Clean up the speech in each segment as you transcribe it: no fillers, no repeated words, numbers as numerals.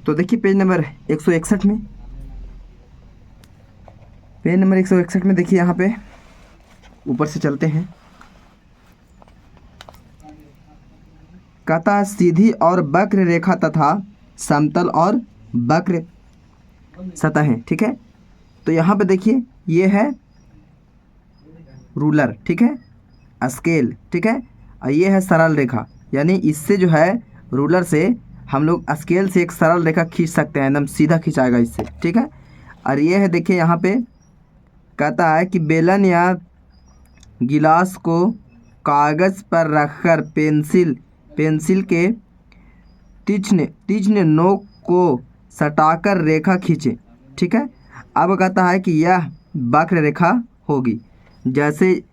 तो देखिए page number 161 में, पेज नंबर 161 में देखिए यहाँ पे ऊपर से चलते हैं। कहता है सीधी और वक्र रेखा तथा समतल और वक्र सतहें, ठीक है। तो यहाँ पे देखिए ये है रूलर, ठीक है, स्केल, ठीक है, और ये है सरल रेखा, यानी इससे जो है रूलर से हम लोग स्केल से एक सरल रेखा खींच सकते हैं, एकदम सीधा खिंचाएगा इससे, ठीक है। और ये है देखिए यहाँ पे कहता है कि बेलन या गिलास को कागज़ पर रखकर पेंसिल के तीक्ष्ण नोक को सटाकर रेखा खींचे, ठीक है। अब कहता है कि यह वक्र रेखा होगी। जैसे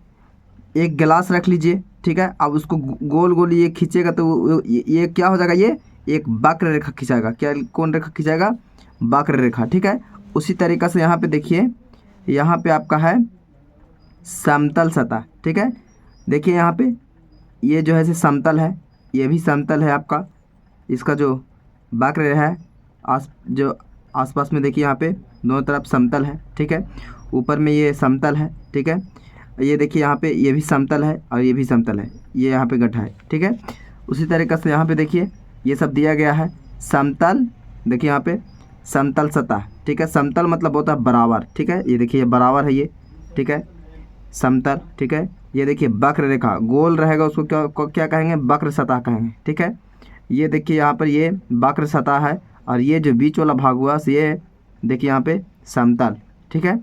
एक गिलास रख लीजिए, ठीक है, अब उसको गोल गोल ये खींचेगा तो ये क्या हो जाएगा, ये एक वक्र रेखा खिंचाएगा। क्या, कौन रेखा खिंचाएगा? वक्र रेखा, ठीक है। उसी तरीक़े से यहाँ पे देखिए, यहाँ पे आपका है समतल सतह, ठीक है। देखिए यहाँ पे ये जो है समतल है, ये भी समतल है आपका, इसका जो वक्र है जो आसपास में देखिए यहाँ पे दोनों तरफ समतल है, ठीक है। ऊपर में ये समतल है, ठीक है। ये देखिए यहाँ पे ये भी समतल है और ये भी समतल है, ये यहाँ पे गड्ढा है, ठीक है। उसी तरीक़े से यहाँ पे देखिए ये सब दिया गया है समतल, देखिए यहाँ पे समतल सतह, ठीक है। समतल मतलब होता है बराबर, ठीक है। ये देखिए ये बराबर है ये, ठीक है, समतल, ठीक है। ये देखिए वक्र रेखा गोल रहेगा, उसको क्या कहेंगे? वक्र सतह कहेंगे, ठीक है। ये देखिए यहाँ पर ये वक्र सतह है और ये जो बीच वाला भाग हुआ ये देखिए यहाँ पे समतल, ठीक है।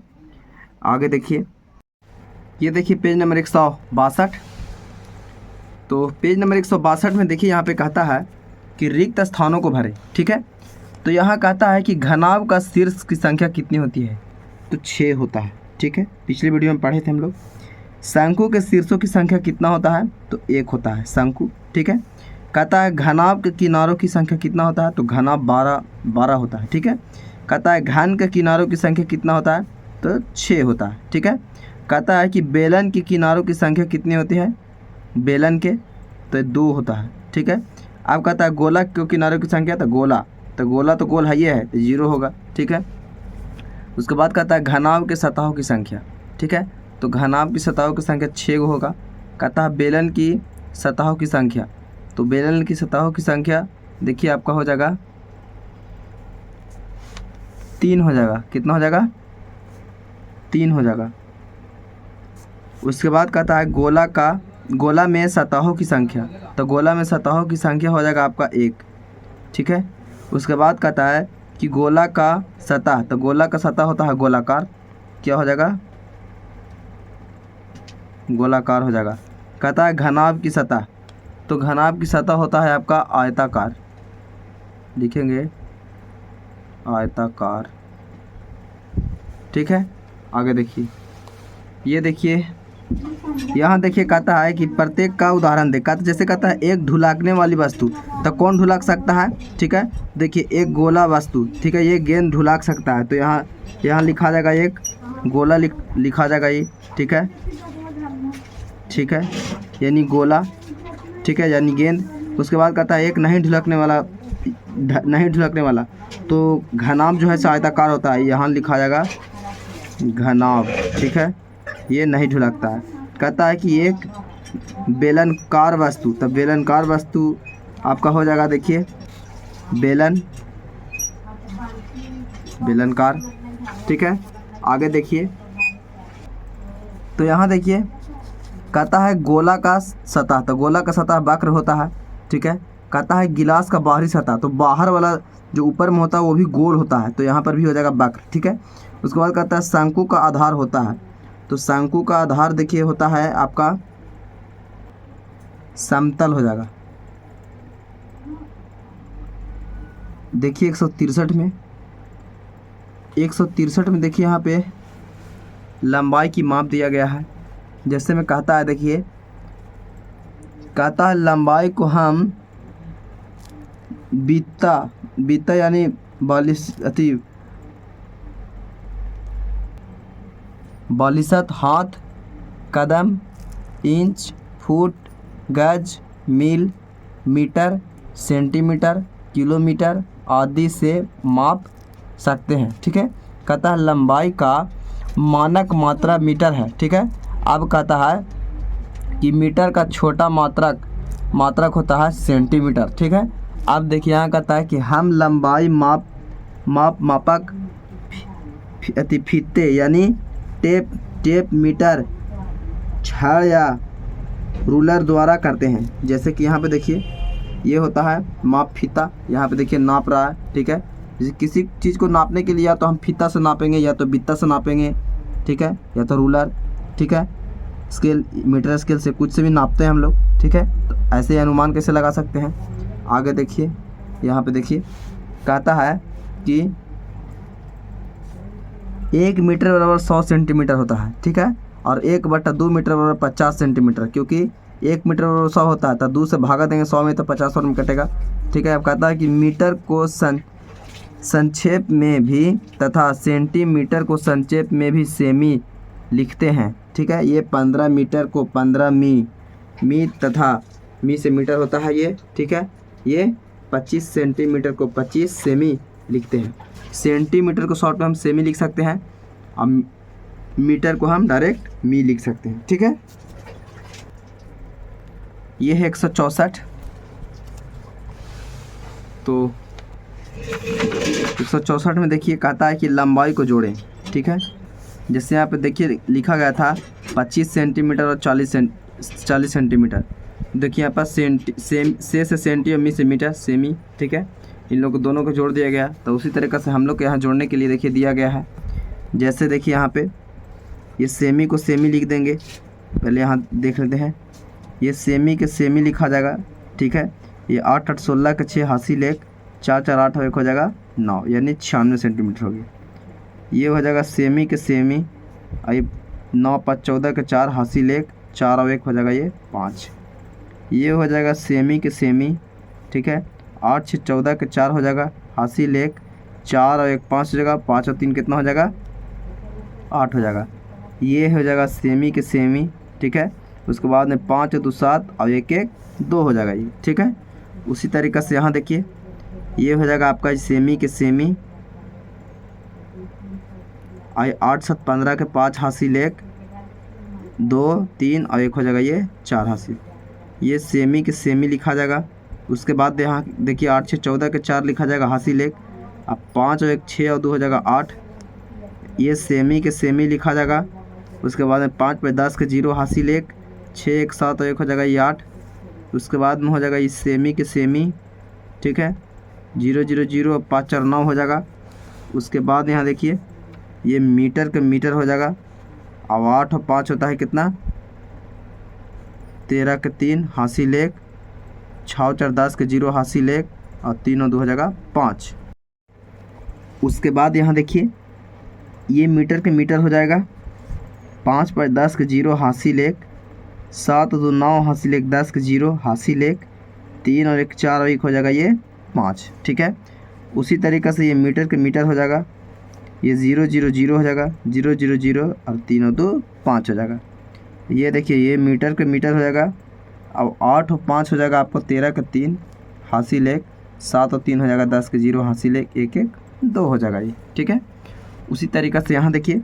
आगे देखिए, ये देखिए पेज नंबर 162। तो पेज नंबर 162 में देखिए यहाँ पे कहता है कि रिक्त स्थानों को भरें, ठीक है। तो यहाँ कहता है कि घनाभ का शीर्ष की संख्या कितनी होती है? तो 6 होता है, ठीक है। पिछले वीडियो में पढ़े थे हम लोग। शंकु के शीर्षों की संख्या कितना होता है? तो 1 होता है शंकु, ठीक है। कहता है घनाभ के किनारों की संख्या कितना होता है? तो घनाभ 12 होता है, ठीक है। कहता है घन के किनारों की संख्या कितना होता है? तो 6 होता है, ठीक है। कहता है कि बेलन के किनारों की संख्या कितनी होती है? बेलन के तो 2 होता है, ठीक है। अब कहता है गोला के किनारों की संख्या, तो गोला तो गोल है, ये है तो 0 होगा, ठीक है। उसके बाद कहता है घनाभ के सतहों की संख्या, ठीक है। तो घनाभ की सतहों की संख्या 6 होगा। कहता है बेलन की सतहों की संख्या, तो बेलन की सतहों की संख्या देखिए आपका हो जाएगा 3 हो जाएगा। कितना हो जाएगा? 3 हो जाएगा। उसके बाद कहता है गोला में सतहों की संख्या, तो गोला में सतहों की संख्या हो जाएगा आपका 1, ठीक है। उसके बाद कहता है कि गोला का सतह, तो गोला का सतह होता है गोलाकार, क्या हो जाएगा? गोलाकार हो जाएगा। कहता है घनाभ की सतह, तो घनाभ की सतह होता है आपका आयताकार, लिखेंगे आयताकार, ठीक है। आगे देखिए, ये देखिए यहाँ देखिए कहता है कि प्रत्येक का उदाहरण दे। कहता जैसे कहता है एक ढुलाकने वाली वस्तु, तो कौन ढुलाक सकता है? ठीक है, देखिए एक गोला वस्तु, ठीक है, ये गेंद ढुलाक सकता है, तो यहाँ लिखा जाएगा एक गोला लिखा जाएगा ये, ठीक है, ठीक है, यानी गोला, ठीक है, यानी गेंद। उसके बाद कहता है एक नहीं ढुलकने वाला, तो घनाभ जो है आयताकार होता है, यहाँ लिखा जाएगा घनाभ, ठीक है, ये नहीं ढुलकता है। कहता है कि एक बेलनकार वस्तु, तब बेलनकार वस्तु आपका हो जाएगा, देखिए बेलनकार, ठीक है। आगे देखिए, तो यहाँ देखिए कहता है गोला का सतह, तो गोला का सतह वक्र होता है, ठीक है। कहता है गिलास का बाहरी सतह, तो बाहर वाला जो ऊपर में होता है वो भी गोल होता है, तो यहाँ पर भी हो जाएगा वक्र, ठीक है। उसके बाद कहता है शंकु का आधार होता है, तो शंकु का आधार देखिए होता है आपका समतल हो जाएगा। देखिए 163 में देखिए यहाँ पे लंबाई की माप दिया गया है। जैसे में कहता है, देखिए कहता है लंबाई को हम बीता यानी 42 हाथ, कदम, इंच, फुट, गज, मील, मीटर, सेंटीमीटर, किलोमीटर, आदि से माप सकते हैं। ठीक है, कहता है लंबाई का मानक मात्रा मीटर है। ठीक है, अब कहता है कि मीटर का छोटा मात्रक होता है सेंटीमीटर। ठीक है, अब देखिए यहाँ कहता है कि हम लंबाई मापक फीते यानी टेप मीटर छड़ या रूलर द्वारा करते हैं। जैसे कि यहाँ पे देखिए ये होता है माप फीता, यहाँ पे देखिए नाप रहा है। ठीक है, जैसे किसी चीज़ को नापने के लिए या तो हम फीता से नापेंगे या तो बित्ता से नापेंगे। ठीक है, या तो रूलर। ठीक है, स्केल, मीटर स्केल से कुछ से भी नापते हैं हम लोग। ठीक है, तो ऐसे अनुमान कैसे लगा सकते हैं। आगे देखिए यहाँ पे देखिए कहता है कि 1 मीटर बराबर 100 सेंटीमीटर होता है। ठीक है, और 1/2 मीटर बराबर 50 सेंटीमीटर, क्योंकि 1 मीटर बराबर 100 होता है तो 2 से भागा देंगे 100 में तो 50 और में कटेगा। ठीक है, अब कहता है कि मीटर को संक्षेप में भी तथा सेंटीमीटर को संक्षेप में भी सेमी लिखते हैं। ठीक है, ये 15 मीटर को 15 मी तथा मी से मीटर होता है ये। ठीक है, ये 25 सेंटीमीटर को 25 सेमी लिखते हैं। सेंटीमीटर को शॉर्ट में हम सेमी लिख सकते हैं, अब मीटर को हम डायरेक्ट मी लिख सकते हैं। ठीक है, ये है 164। तो 164 में देखिए कहता है कि लंबाई को जोड़ें। ठीक है, जैसे यहाँ पे देखिए लिखा गया था 25 सेंटीमीटर और 40 सेंटीमीटर। देखिए यहाँ पर से सेंटी और मी से मीटर सेमी। ठीक है, इन लोगों को दोनों को जोड़ दिया गया। तो उसी तरीक़े से हम लोग के यहाँ जोड़ने के लिए देखिए दिया गया है। जैसे देखिए यहाँ पे ये सेमी को सेमी लिख देंगे। पहले यहाँ देख लेते हैं, ये सेमी के सेमी लिखा जाएगा। ठीक है, ये 8 8 16 के 6 हासिल 1 4 4 8 1 हो जाएगा 9, यानी 96 सेंटीमीटर हो गया। ये हो जाएगा सेमी के सेमी, ये 9 5 14 के 4 हासिल 1 4 और 1 हो जाएगा ये 5। ये हो जाएगा सेमी के सेमी। ठीक है, 8 6 14 के 4 हो जाएगा हासिल 1 4 और 1 5 हो जाएगा, 5 और 3 कितना हो जाएगा 8 हो जाएगा। ये हो जाएगा सेमी के सेमी। ठीक है, उसके बाद में 5 और 2 7 और 1 1 2 हो जाएगा ये। ठीक है, उसी तरीक़े से यहाँ देखिए ये हो जाएगा आपका सेमी के सेमी, 8 7 15 के 5 हासिल 1 2 3 और 1 हो जाएगा ये 4 हासिल। ये सेमी के सेमी लिखा जाएगा। उसके बाद यहाँ देखिए 8 6 14 के 4 लिखा जाएगा हासिल 1, अब 5 और 1 6 और 2 हो जाएगा 8। ये सेमी के सेमी लिखा जाएगा। उसके बाद में 5 पे 10 के 0 हासिल 1 6 1 7 और 1 हो जाएगा ये 8। उसके बाद में हो जाएगा ये सेमी के सेमी। ठीक है, 0 0 0 5 4 9 हो जाएगा। उसके बाद यहाँ देखिए ये मीटर के मीटर हो जाएगा। अब 8 और 5 होता है कितना 13 के 3 हासिल 1 6 4 10 के 0 हासिल 1 और 3 और 2 हो जाएगा 5। उसके बाद यहाँ देखिए ये मीटर के मीटर हो जाएगा। 5 पर 10 के 0 हासिल 1 7 2 9 हासिल 1 10 के 0 हासिल 1 3 और 1 4 और 1 हो जाएगा ये 5। ठीक है, उसी तरीक़े से ये मीटर के मीटर हो जाएगा। ये 0 0 0 हो जाएगा 0 0 0 और 3 और 2 5 हो जाएगा। ये देखिए ये मीटर के मीटर हो जाएगा। अब 8 और 5 हो जाएगा आपको 13 के 3 हासिल 1 7 और 3 हो जाएगा 10 के 0 हासिल 1 1 1 2 हो जाएगा ये। ठीक है, उसी तरीक़े से यहाँ देखिए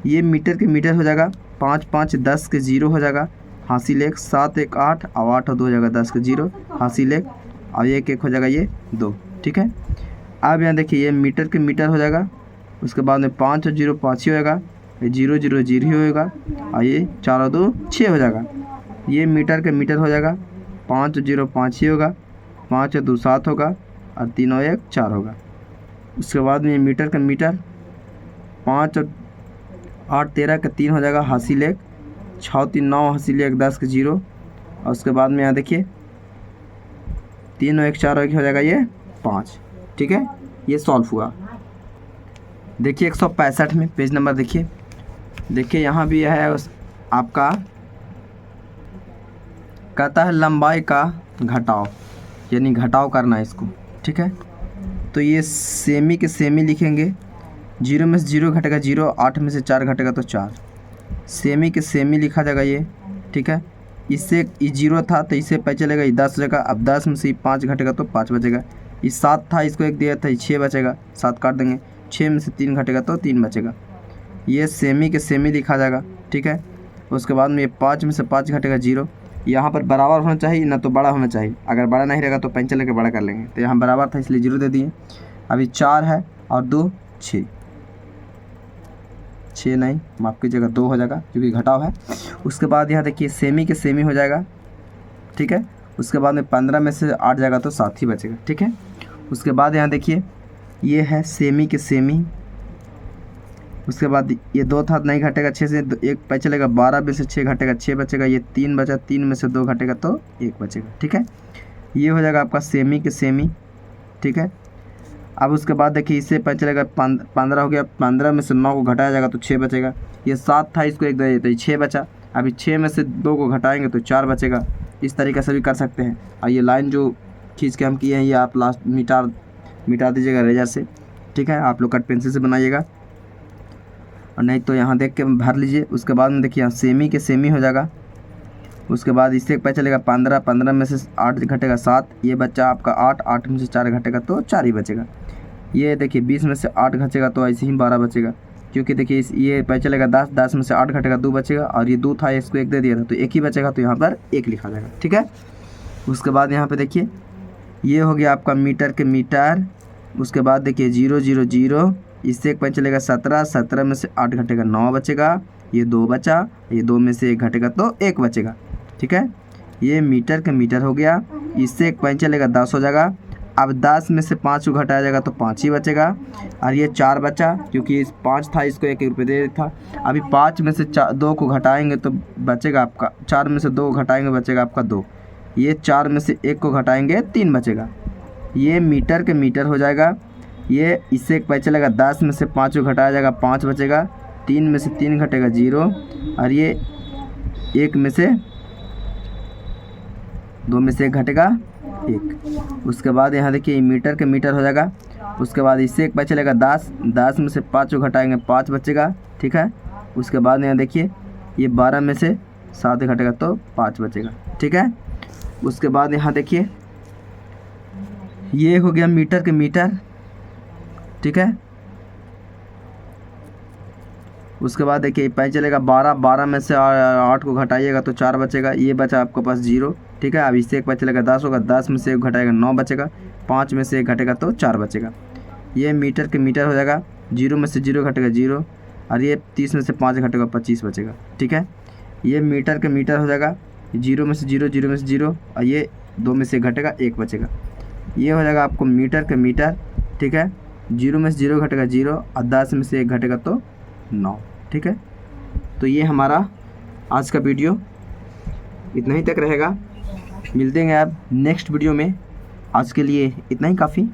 ये मीटर के मीटर हो जाएगा। 5 5 10 के 0 हो जाएगा हासिल 1 7 1 8 और 8 और 2 हो जाएगा 10 के 0 हासिल 1 और 1 1 हो जाएगा ये 2। ठीक है, अब यहाँ देखिए ये मीटर के मीटर हो जाएगा। उसके बाद में 5 और 0 5 ही होएगा, ये 0 0 0 ही होएगा और ये 4 और 2 6 हो जाएगा। ये मीटर के मीटर हो जाएगा। 5 और 0 5 ही होगा, 5 और 2 7 होगा और 3 और 1 4 होगा। उसके बाद में ये मीटर का मीटर 5 और 8 13 के 3 हो जाएगा हासिल 1 6 3 9 हासिल 1 10 के 0 और उसके बाद में यहाँ देखिए 3 और 1 4 और 1 हो जाएगा ये 5। ठीक है, ये सॉल्व हुआ। देखिए 165 में पेज नंबर देखिए यहाँ भी है आपका कहता है लंबाई का घटाव, यानी घटाव करना है इसको। ठीक है, तो ये सेमी के सेमी लिखेंगे। 0 में से 0 घटेगा 0, 8 में से 4 घटेगा तो 4। सेमी के सेमी लिखा जाएगा ये। ठीक है, इससे ये 0 था तो इससे पता चलेगा ये 10 हो जाएगा। अब 10 में से 5 घटेगा तो 5 बचेगा। ये 7 था, इसको 1 दिया था, ये 6 बचेगा, 7 काट देंगे, 6 में से 3 घटेगा तो 3 बचेगा। ये सेमी के सेमी लिखा जाएगा, ठीक है। उसके बाद में ये 5 में से 5 घटेगा 0। यहाँ पर बराबर होना चाहिए ना तो बड़ा होना चाहिए, अगर बड़ा नहीं रहेगा तो पेंसिल लेके बड़ा कर लेंगे। तो यहाँ बराबर था इसलिए 0 दे दिए। अभी 4 है और 2 6, 6 नहीं माफ़ कीजिएगा 2 हो जाएगा क्योंकि घटाव है। उसके बाद यहाँ देखिए सेमी के सेमी हो जाएगा, ठीक है। उसके बाद में 15 में से 8 जाएगा तो 7 ही बचेगा, ठीक है। उसके बाद यहाँ देखिए ये है सेमी के सेमी। उसके बाद ये 2 था नहीं घटेगा 6 से 1 पे चलेगा, 12 में से 6 घटेगा 6 बचेगा, ये 3 बचा, 3 में से 2 घटेगा तो 1 बचेगा, ठीक है। ये हो जाएगा आपका सेमी के सेमी, ठीक है। अब उसके बाद देखिए इससे पे चलेगा 15 हो गया, 15 में से 9 को घटाया जाएगा तो 6 बचेगा। ये 7 था, इसको 1 दे देते 6 बचा। अभी 6 में से 2 को घटाएंगे तो 4 बचेगा। इस तरीके से भी कर सकते हैं। और ये लाइन जो खींच के हम किए हैं ये आप लास्ट मिटा दीजिएगा रेजर से, ठीक है। आप लोग कट पेंसिल से बनाइएगा और नहीं तो यहाँ देख के भर लीजिए। उसके बाद में देखिए यहाँ सेमी के सेमी हो जाएगा। उसके बाद इससे पता चलेगा 15, 15 में से 8 घटेगा 7, ये बच्चा आपका 8, 8 में से 4 घटेगा तो 4 ही बचेगा। ये देखिए 20 में से 8 घटेगा तो ऐसे ही 12 बचेगा, क्योंकि देखिए ये पता चलेगा 10, 10 में से 8 घटेगा 2 बचेगा, और ये 2 था इसको 1 दे दिया था तो 1 ही बचेगा, तो यहाँ पर 1 लिखा जाएगा, ठीक है। उसके बाद यहाँ पे देखिए ये हो गया आपका मीटर के मीटर। उसके बाद देखिए 0 0 0, इससे एक पता चलेगा 17, 17 में से 8 घटेगा 9 बचेगा, ये 2 बचा, ये 2 में से 1 घटेगा तो 1 बचेगा, ठीक है। ये मीटर के मीटर हो गया। इससे एक पॉइंट चलेगा 10 हो जाएगा। अब 10 में से 5 को घटाया जाएगा तो 5 ही बचेगा, और ये 4 बचा, क्योंकि इस 5 था इसको 1 रुपये दे था। अभी 5 में से 2 को घटाएंगे तो बचेगा आपका 4 में से 2 को घटाएंगे बचेगा आपका 2। ये 4 में से 1 को घटाएंगे 3 बचेगा। ये मीटर के मीटर हो जाएगा। ये इससे एक पता चलेगा 10 में से 5 को घटाया जाएगा 5 बचेगा, 3 में से 3 घटेगा 0, और ये 1 में से 2 में से 1 घटेगा 1। उसके बाद यहाँ देखिए मीटर के मीटर हो जाएगा। उसके बाद इससे एक पता चलेगा 10, 10 में से 5 को घटाएंगे 5 बचेगा, ठीक है। उसके बाद यहाँ देखिए ये 12 में से 7 घटेगा तो 5 बचेगा, ठीक है। उसके बाद यहाँ देखिए ये हो गया मीटर के मीटर, ठीक है। उसके बाद देखिए पता चलेगा 12, 12 में से 8 को घटाइएगा तो 4 बचेगा, ये बचा आपके पास 0, ठीक है। अब इससे एक पता चलेगा 10 होगा, 10 में से 1 घटाएगा 9 बचेगा, 5 में से 1 घटेगा तो 4 बचेगा। ये मीटर के मीटर हो जाएगा। 0 में से 0 घटेगा 0, और ये 30 में से 5 घटेगा 25 बचेगा, ठीक है। ये मीटर के मीटर हो जाएगा। 0 में से 0, 0 में से 0, और ये 2 में से 1 घटेगा 1 बचेगा। ये हो जाएगा आपको मीटर के मीटर, ठीक है। 0 में से 0 घटेगा 0, और 10 में से 1 घटेगा तो 9, ठीक है। तो ये हमारा आज का वीडियो इतना ही तक रहेगा। मिलते हैं आप नेक्स्ट वीडियो में। आज के लिए इतना ही काफ़ी।